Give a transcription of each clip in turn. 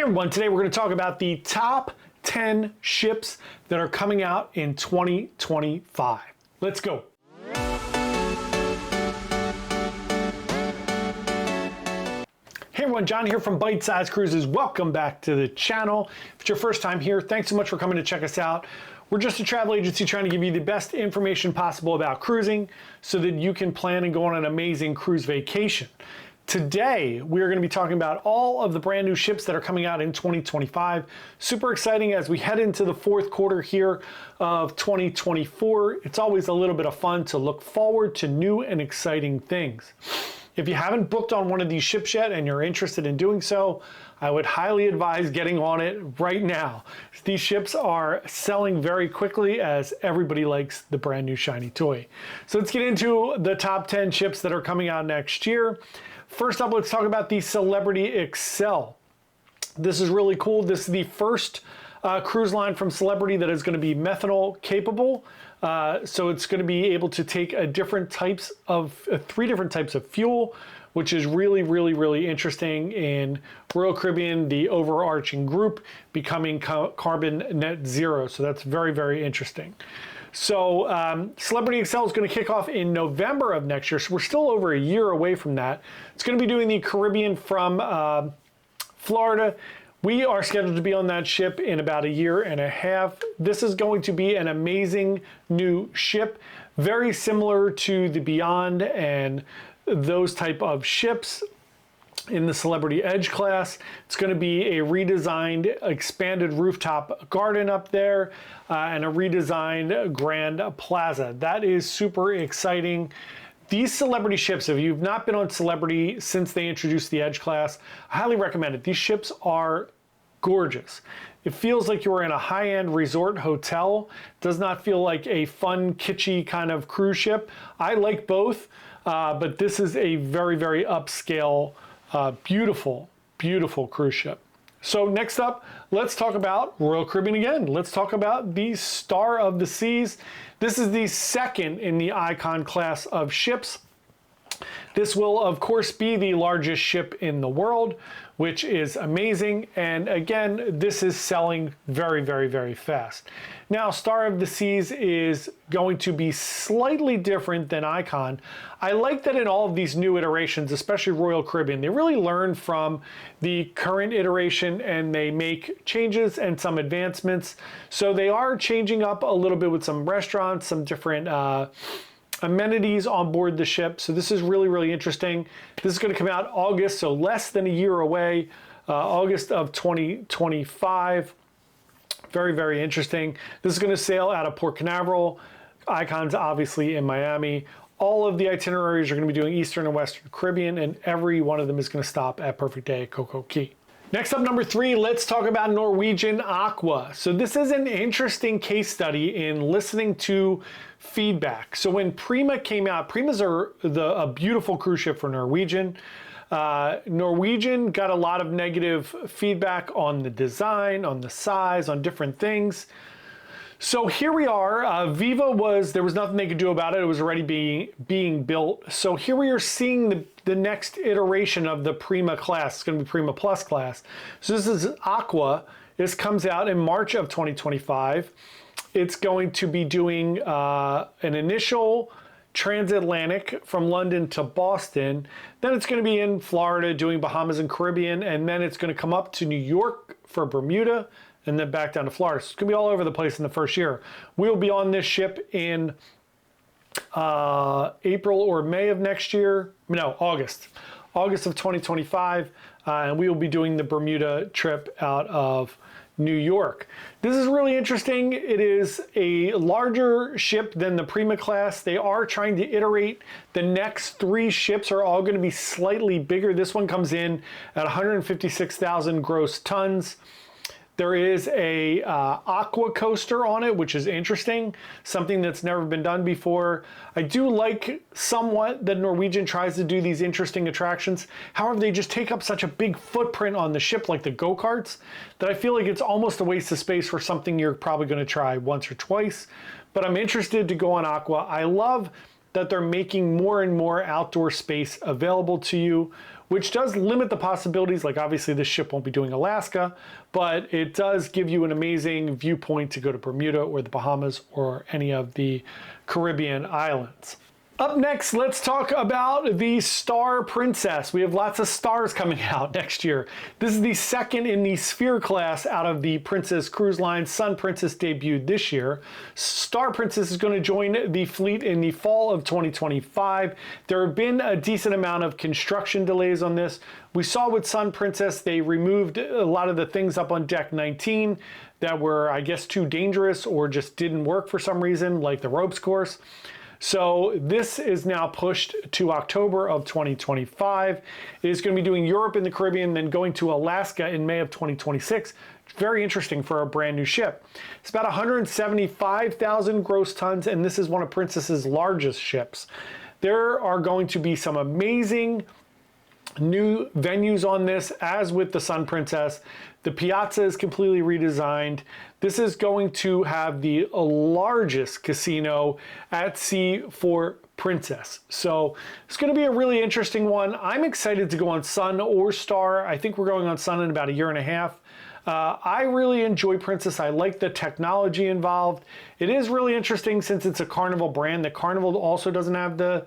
everyone, today we're going to talk about the top 10 ships that are coming out in 2025. Let's go. Hey everyone, John here from Byte Size Cruises. Welcome back to the channel. If it's your first time here, thanks so much for coming to check us out. We're just a travel agency trying to give you the best information possible about cruising so that you can plan and go on an amazing cruise vacation. Today, we're going to be talking about all of the brand new ships that are coming out in 2025. Super exciting as we head into the fourth quarter here of 2024. It's always a little bit of fun to look forward to new and exciting things. If you haven't booked on one of these ships yet and you're interested in doing so, I would highly advise getting on it right now. These ships are selling very quickly as everybody likes the brand new shiny toy. So let's get into the top 10 ships that are coming out next year. First up, let's talk about the Celebrity Excel. This is really cool. This is the first cruise line from Celebrity that is going to be methanol capable. So it's going to be able to take three different types of fuel, which is really interesting in Royal Caribbean, the overarching group, becoming carbon net zero. So that's very interesting. So Celebrity Excel is going to kick off in November of next year. So we're still over a year away from that. It's going to be doing the Caribbean from Florida. We are scheduled to be on that ship in about a year and a half. This is going to be an amazing new ship, very similar to the Beyond and those type of ships in the Celebrity Edge class. It's going to be a redesigned, expanded rooftop garden up there and a redesigned Grand Plaza. That is super exciting. These Celebrity ships, if you've not been on Celebrity since they introduced the Edge class, I highly recommend it. These ships are gorgeous. It feels like you're in a high-end resort hotel. It does not feel like a fun, kitschy kind of cruise ship. I like both, but this is a very upscale, beautiful cruise ship. So next up, let's talk about Royal Caribbean again. Let's talk about the Star of the Seas. This is the second in the Icon class of ships. This will, of course, be the largest ship in the world, which is amazing. And again, this is selling very fast. Now, Star of the Seas is going to be slightly different than Icon. I like that in all of these new iterations, especially Royal Caribbean, they really learn from the current iteration and they make changes and some advancements. So they are changing up a little bit with some restaurants, some different amenities on board the ship. So this is really interesting. This is going to come out August, so less than a year away, August of 2025. Very interesting. This is going to sail out of Port Canaveral. Icon's obviously in Miami. All of the itineraries are going to be doing Eastern and Western Caribbean, and every one of them is going to stop at Perfect Day at Coco Cay. Next up, number 3, let's talk about Norwegian Aqua. So this is an interesting case study in listening to feedback. So when Prima came out, Primas are a beautiful cruise ship for Norwegian. Norwegian got a lot of negative feedback on the design, on the size, on different things. So here we are. Viva there was nothing they could do about it. It was already being built. So here we are seeing the next iteration of the Prima class. It's going to be Prima Plus class. So this is Aqua. This comes out in March of 2025. It's going to be doing an initial transatlantic from London to Boston. Then it's going to be in Florida doing Bahamas and Caribbean. And then it's going to come up to New York for Bermuda and then back down to Florida. So it's going to be all over the place in the first year. We'll be on this ship in April or May of next year. No, August of 2025. And we will be doing the Bermuda trip out of New York. This is really interesting. It is a larger ship than the Prima class. They are trying to iterate. The next 3 ships are all going to be slightly bigger. This one comes in at 156,000 gross tons. There is a aqua coaster on it, which is interesting, something that's never been done before. I do like somewhat that Norwegian tries to do these interesting attractions. However, they just take up such a big footprint on the ship, like the go-karts, that I feel like it's almost a waste of space for something you're probably going to try once or twice. But I'm interested to go on Aqua. I love that they're making more and more outdoor space available to you. which does limit the possibilities. Like obviously this ship won't be doing Alaska, but it does give you an amazing viewpoint to go to Bermuda or the Bahamas or any of the Caribbean islands. Up next, let's talk about the Star Princess. We have lots of stars coming out next year. This is the second in the Sphere class out of the Princess cruise line. Sun Princess debuted this year. Star Princess is going to join the fleet in the fall of 2025. There have been a decent amount of construction delays on this. We saw with Sun Princess, they removed a lot of the things up on deck 19 that were, I guess, too dangerous or just didn't work for some reason, like the ropes course. So this is now pushed to October of 2025. It is going to be doing Europe and the Caribbean, then going to Alaska in May of 2026. Very interesting for a brand new ship. It's about 175,000 gross tons, and this is one of Princess's largest ships. There are going to be some amazing new venues on this, as with the Sun Princess. The piazza is completely redesigned. This is going to have the largest casino at sea for Princess. So it's going to be a really interesting one. I'm excited to go on Sun or Star. I think we're going on Sun in about a year and a half. I really enjoy Princess. I like the technology involved. It is really interesting since it's a Carnival brand. The Carnival also doesn't have the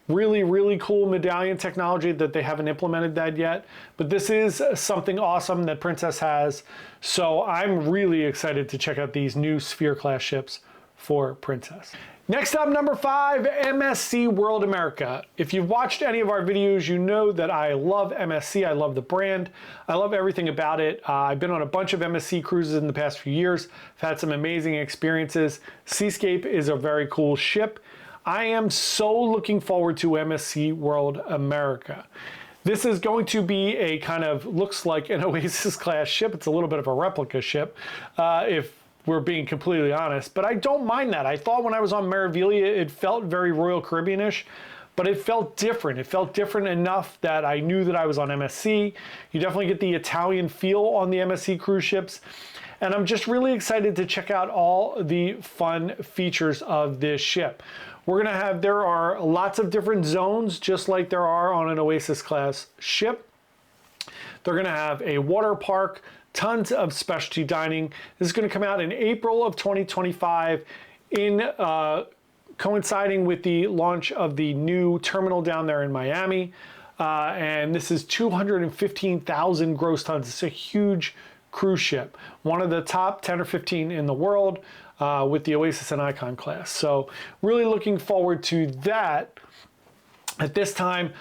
really cool medallion technology that they haven't implemented that yet. But this is something awesome that Princess has. So I'm really excited to check out these new Sphere class ships for Princess. Next up, number 5, MSC World America. If you've watched any of our videos, you know that I love MSC. I love the brand. I love everything about it. I've been on a bunch of MSC cruises in the past few years. I've had some amazing experiences. Seascape is a very cool ship. I am so looking forward to MSC World America. This is going to be a kind of, looks like an Oasis class ship. It's a little bit of a replica ship, if we're being completely honest, but I don't mind that. I thought when I was on Meraviglia, it felt very Royal Caribbean-ish, but it felt different. It felt different enough that I knew that I was on MSC. You definitely get the Italian feel on the MSC cruise ships. And I'm just really excited to check out all the fun features of this ship. There are lots of different zones, just like there are on an Oasis class ship. They're gonna have a water park, tons of specialty dining. This is gonna come out in April of 2025 coinciding with the launch of the new terminal down there in Miami. And this is 215,000 gross tons. It's a huge cruise ship, one of the top 10 or 15 in the world with the Oasis and Icon class. So really looking forward to that. At this time,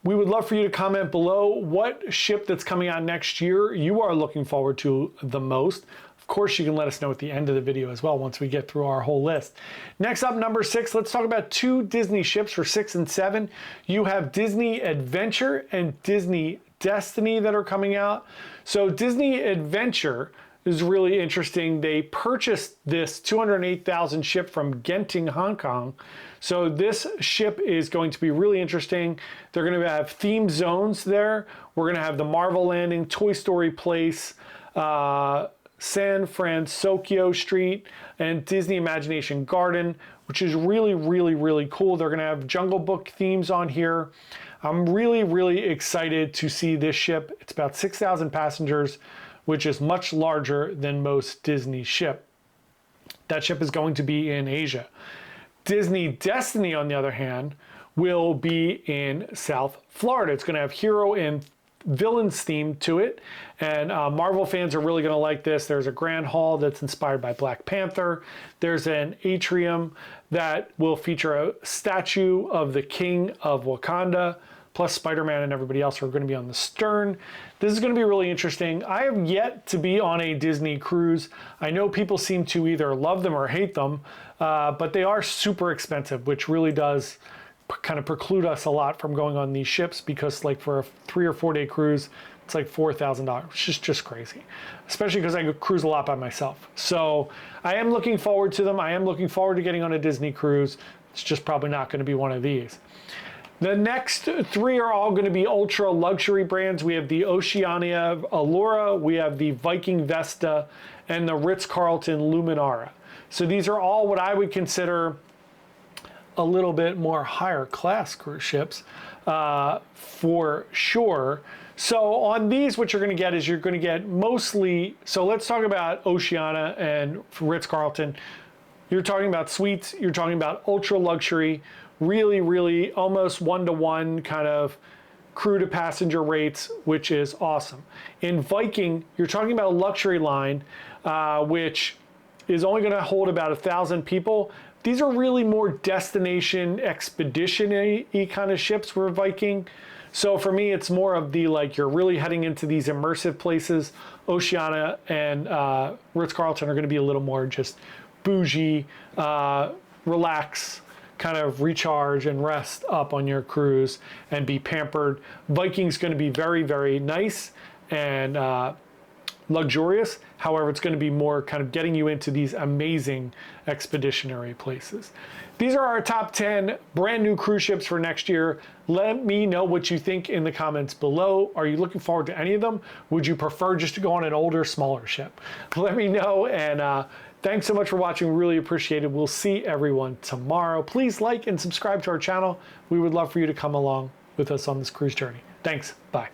we would love for you to comment below what ship that's coming out next year you are looking forward to the most. Of course, you can let us know at the end of the video as well once we get through our whole list. Next up, number 6, let's talk about 2 Disney ships for 6 and 7. You have Disney Adventure and Disney Destiny that are coming out. So Disney Adventure is really interesting. They purchased this 208,000 ship from Genting, Hong Kong. So this ship is going to be really interesting. They're going to have themed zones there. We're going to have the Marvel Landing, Toy Story Place, San Francisco Street, and Disney Imagination Garden, which is really cool. They're going to have Jungle Book themes on here. I'm really excited to see this ship. It's about 6,000 passengers, which is much larger than most Disney ship. That ship is going to be in Asia. Disney Destiny, on the other hand, will be in South Florida. It's going to have hero and villains theme to it, and Marvel fans are really going to like this. There's a grand hall that's inspired by Black Panther. There's an atrium that will feature a statue of the King of Wakanda, plus Spider-Man and everybody else are going to be on the stern. This is going to be really interesting. I have yet to be on a Disney cruise. I know people seem to either love them or hate them, but they are super expensive, which really does kind of preclude us a lot from going on these ships, because like for a 3 or 4 day cruise, it's like $4,000, which is just crazy, especially because I cruise a lot by myself. So I am looking forward to them. I am looking forward to getting on a Disney cruise. It's just probably not going to be one of these. The next 3 are all going to be ultra luxury brands. We have the Oceania Allura, we have the Viking Vesta, and the Ritz-Carlton Luminara. So these are all what I would consider a little bit more higher class cruise ships. for sure. So on these, what you're going to get is you're going to get mostly, so let's talk about Oceania and Ritz-Carlton. You're talking about suites, you're talking about ultra luxury, really almost one-to-one kind of crew to passenger rates, which is awesome. In Viking, you're talking about a luxury line, which is only going to hold about 1,000 people. These are really more destination expedition-y kind of ships for Viking. So for me, it's more of the, like, you're really heading into these immersive places. Oceania and Ritz-Carlton are going to be a little more just bougie, relax, kind of recharge and rest up on your cruise and be pampered. Viking's going to be very nice and luxurious. However, it's going to be more kind of getting you into these amazing expeditionary places. These are our top 10 brand new cruise ships for next year. Let me know what you think in the comments below. Are you looking forward to any of them? Would you prefer just to go on an older, smaller ship? Let me know, and thanks so much for watching. Really appreciate it. We'll see everyone tomorrow. Please like and subscribe to our channel. We would love for you to come along with us on this cruise journey. Thanks. Bye.